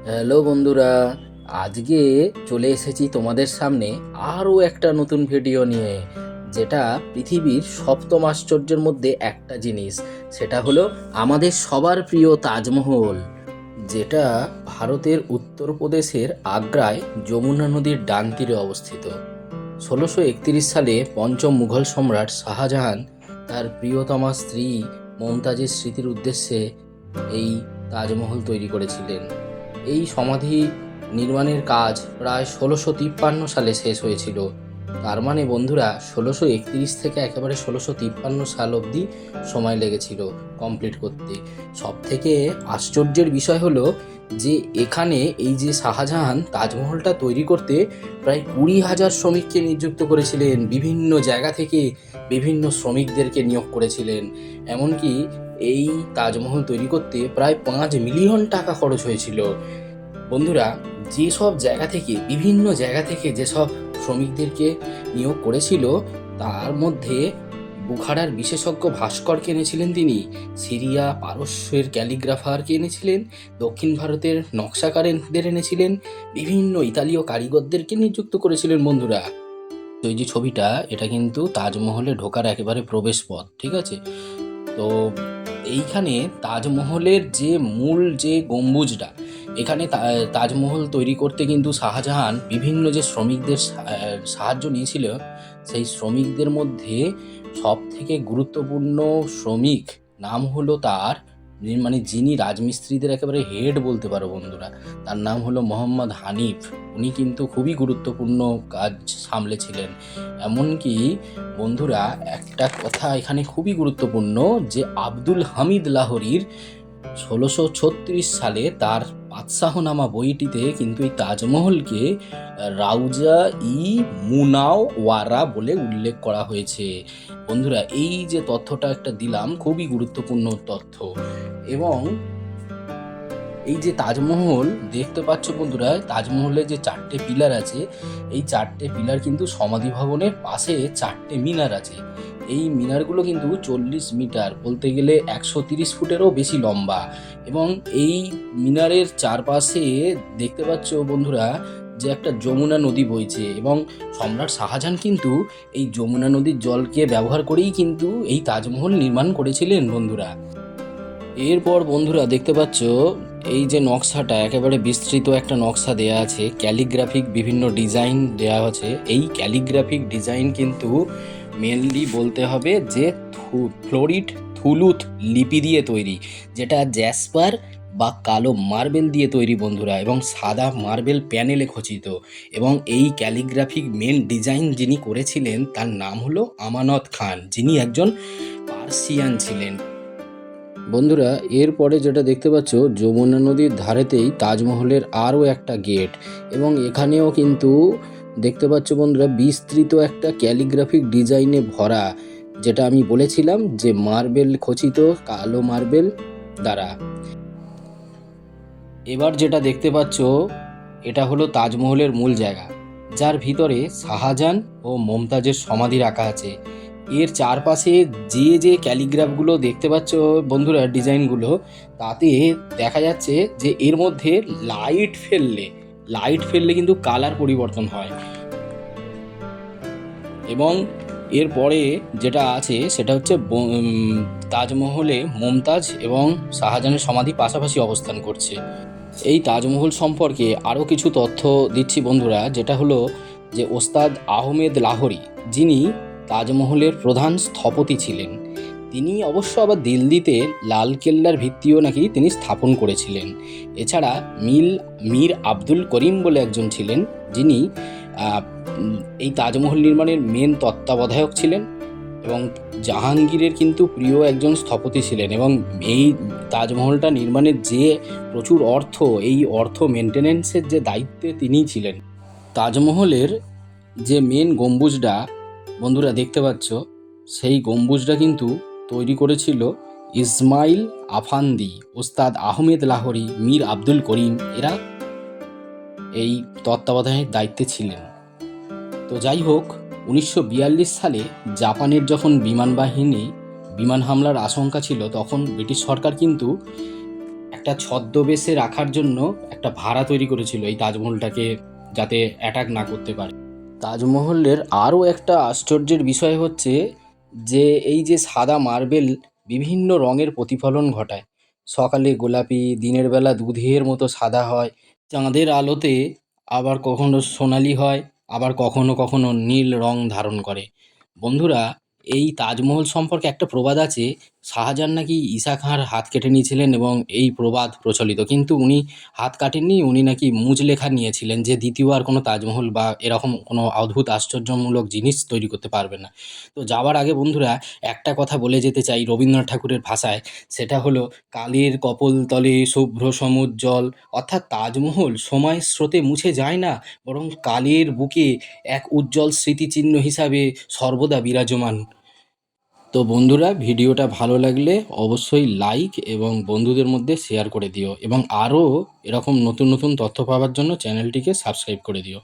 Hello বন্ধুরা, আজকে চলে এসেছি তোমাদের সামনে আরও একটা নতুন ভিডিও নিয়ে, যেটা পৃথিবীর সপ্তম আশ্চর্যের মধ্যে একটা জিনিস। সেটা হলো আমাদের সবার প্রিয় তাজমহল, যেটা ভারতের উত্তরপ্রদেশের আগ্রায় যমুনা নদীর ডান তীরে অবস্থিত। ১৬৩১ সালে পঞ্চম মুঘল সম্রাট শাহজাহান তার প্রিয়তমা স্ত্রী মমতাজের স্মৃতির উদ্দেশ্যে এই তাজমহল তৈরি করেছিলেন। এই সমাধি নির্মাণের কাজ প্রায় ১৬৫৩ সালে শেষ হয়েছিল। তার মানে বন্ধুরা, ১৬৩১ থেকে একেবারে ১৬৫৩ সাল অবধি সময় লেগেছিল কমপ্লিট করতে। সব থেকে আশ্চর্যের বিষয় হলো যে এখানে এই যে শাহজাহান তাজমহলটা তৈরি করতে প্রায় ২০,০০০ শ্রমিককে নিযুক্ত করেছিলেন। বিভিন্ন জায়গা থেকে বিভিন্ন শ্রমিকদেরকে নিয়োগ করেছিলেন। এমনকি এই তাজমহল তৈরি করতে প্রায় ৫ মিলিয়ন টাকা খরচ হয়েছিল। বন্ধুরা, যেসব জায়গা থেকে বিভিন্ন জায়গা থেকে যেসব শ্রমিকদেরকে নিয়োগ করেছিল, তার মধ্যে বুখারার বিশেষজ্ঞ ভাস্করকে এনেছিলেন তিনি, সিরিয়া পারস্যের ক্যালিগ্রাফারকে এনেছিলেন, দক্ষিণ ভারতের নকশাকারদের এনেছিলেন, বিভিন্ন ইতালীয় কারিগরদেরকে নিযুক্ত করেছিলেন। বন্ধুরা, তো এই যে ছবিটা, এটা কিন্তু তাজমহলে ঢোকার একেবারে প্রবেশ পথ, ঠিক আছে? তো এইখানে তাজমহলের যে মূল যে গম্বুজটা, এখানে তাজমহল তৈরি করতে কিন্তু শাহজাহান বিভিন্ন যে শ্রমিকদের সাহায্য নিয়েছিল। সেই শ্রমিকদের মধ্যে সব থেকে গুরুত্বপূর্ণ শ্রমিক নাম হলো তার, মানে যিনি রাজমিস্ত্রিদের একেবারে হেড বলতে পারো বন্ধুরা, তার নাম হলো মোহাম্মদ হানিফ। উনি কিন্তু খুবই গুরুত্বপূর্ণ কাজ সামলেছিলেন। এমনকি বন্ধুরা, একটা কথা এখানে খুবই গুরুত্বপূর্ণ, যে আব্দুল হামিদ লাহোরির ১৬৩৬ সালে তার বাদশাহনামা বইটিতে কিন্তু এই তাজমহলকে রাউজা ই মুনাওয়ারা বলে উল্লেখ করা হয়েছে। বন্ধুরা, এই যে তথ্যটা একটা দিলাম, খুবই গুরুত্বপূর্ণ তথ্য। এবং এই যে তাজমহল দেখতে পাচ্ছ বন্ধুরা, তাজমহলের যে ৪টে পিলার আছে, এই ৪টে পিলার কিন্তু সমাধি ভবনের পাশে ৪টে মিনার আছে। এই মিনারগুলো কিন্তু ৪০ মিটার, বলতে গেলে ১৩০ ফুটেরও বেশি লম্বা। এবং এই মিনারের চারপাশে দেখতে পাচ্ছ বন্ধুরা যে একটা যমুনা নদী বইছে, এবং সম্রাট শাহজাহান কিন্তু এই যমুনা নদীর জলকে ব্যবহার করেই কিন্তু এই তাজমহল নির্মাণ করেছিলেন। বন্ধুরা, এরপর বন্ধুরা দেখতে পাচ্ছ এই যে নকশাটা, একেবারে বিস্তৃত একটা নকশা দেয়া আছে, ক্যালিগ্রাফিক বিভিন্ন ডিজাইন দেয়া আছে। এই ক্যালিগ্রাফিক ডিজাইন কিন্তু মেনলি বলতে হবে যে ফ্লোরিড থুলুথ লিপি দিয়ে তৈরি, যেটা জ্যাসপার বা কালো মার্বেল দিয়ে তৈরি বন্ধুরা, এবং সাদা মার্বেল প্যানেলে খচিত। এবং এই ক্যালিগ্রাফিক মেন ডিজাইন যিনি করেছিলেন তার নাম হলো আমানত খান, যিনি একজন পার্সিয়ান ছিলেন। বন্ধুরা, এরপরে যেটা দেখতে পাচ্ছ, যমুনা নদীর ধারেতেই তাজমহলের আরও একটা গেট, এবং এখানেও কিন্তু দেখতে পাচ্ছ বন্ধুরা বিস্তৃত একটা ক্যালিগ্রাফিক ডিজাইনে ভরা, যেটা আমি বলেছিলাম যে মার্বেল খচিত, কালো মার্বেল দ্বারা। এবার যেটা দেখতে পাচ্ছ, এটা হলো তাজমহলের মূল জায়গা, যার ভিতরে শাহজাহান ও মমতাজের সমাধি রাখা আছে। এর চারপাশে যে যে ক্যালিগ্রাফগুলো দেখতে পাচ্ছ বন্ধুরা, ডিজাইনগুলো, তাতে দেখা যাচ্ছে যে এর মধ্যে লাইট ফেললে কিন্তু কালার পরিবর্তন হয়। এবং এরপরে যেটা আছে সেটা হচ্ছে তাজমহলে মমতাজ এবং শাহজাহানের সমাধি পাশাপাশি অবস্থান করছে। এই তাজমহল সম্পর্কে আরও কিছু তথ্য দিচ্ছি বন্ধুরা, যেটা হলো যে ওস্তাদ আহমেদ লাহোরি, যিনি তাজমহলের প্রধান স্থপতি ছিলেন, তিনি অবশ্য আবার দিল্লিতে লালকেল্লার ভিত্তিও নাকি তিনি স্থাপন করেছিলেন। এছাড়া মীর আব্দুল করিম বলে একজন ছিলেন, যিনি এই তাজমহল নির্মাণের মেন তত্ত্বাবধায়ক ছিলেন, এবং জাহাঙ্গীরের কিন্তু প্রিয় একজন স্থপতি ছিলেন। এবং এই তাজমহলটা নির্মাণের যে প্রচুর অর্থ, এই অর্থ মেনটেনেন্সের যে দায়িত্বে তিনিই ছিলেন। তাজমহলের যে মেন গম্বুজটা বন্ধুরা দেখতে পাচ্ছ, সেই গম্বুজটা কিন্তু তৈরি করেছিল ইসমাইল আফান্দি, ওস্তাদ আহমেদ লাহোরি, মীর আব্দুল করিম, এরা এই তত্ত্বাবধানের দায়িত্বে ছিলেন। তো যাই হোক, ১৯৪২ সালে জাপানের যখন বিমান হামলার আশঙ্কা ছিল, তখন ব্রিটিশ সরকার কিন্তু একটা ছদ্মবেশে রাখার জন্য একটা ভাড়া তৈরি করেছিল এই তাজমহলটাকে, যাতে অ্যাটাক না করতে পারে। তাজমহলের আরও একটা আশ্চর্যের বিষয় হচ্ছে যে এই যে সাদা মার্বেল বিভিন্ন রঙের প্রতিফলন ঘটায়। সকালে গোলাপি, দিনের বেলা দুধের মতো সাদা হয়, চাঁদের আলোতে আবার কখনো সোনালি হয়, আবার কখনো কখনো নীল রং ধারণ করে। বন্ধুরা, এই তাজমহল সম্পর্কে একটা প্রবাদ আছে, শাহজাহান নাকি ঈসা খাঁর হাত কেটে নিয়েছিলেন এবং এই প্রবাদ প্রচলিত, কিন্তু উনি হাত কাটেননি, উনি নাকি মুচলেখা নিয়েছিলেন যে দ্বিতীয় আর কোনো তাজমহল বা এরকম কোনো অদ্ভুত আশ্চর্যমূলক জিনিস তৈরি করতে পারবে না। তো যাওয়ার আগে বন্ধুরা একটা কথা বলে যেতে চাই রবীন্দ্রনাথ ঠাকুরের ভাষায়, সেটা হলো কালের কপোলতলে শুভ্র সমুজ্জ্বল। অর্থাৎ তাজমহল সময়ের স্রোতে মুছে যায় না, বরং কালের বুকে এক উজ্জ্বল স্মৃতিচিহ্ন হিসাবে সর্বদা বিরাজমান। তো বন্ধুরা, ভিডিওটা ভালো লাগলে অবশ্যই লাইক এবং বন্ধুদের মধ্যে শেয়ার করে দিও, এবং আরও এরকম নতুন নতুন তথ্য পাওয়ার জন্য চ্যানেলটিকে সাবস্ক্রাইব করে দিও।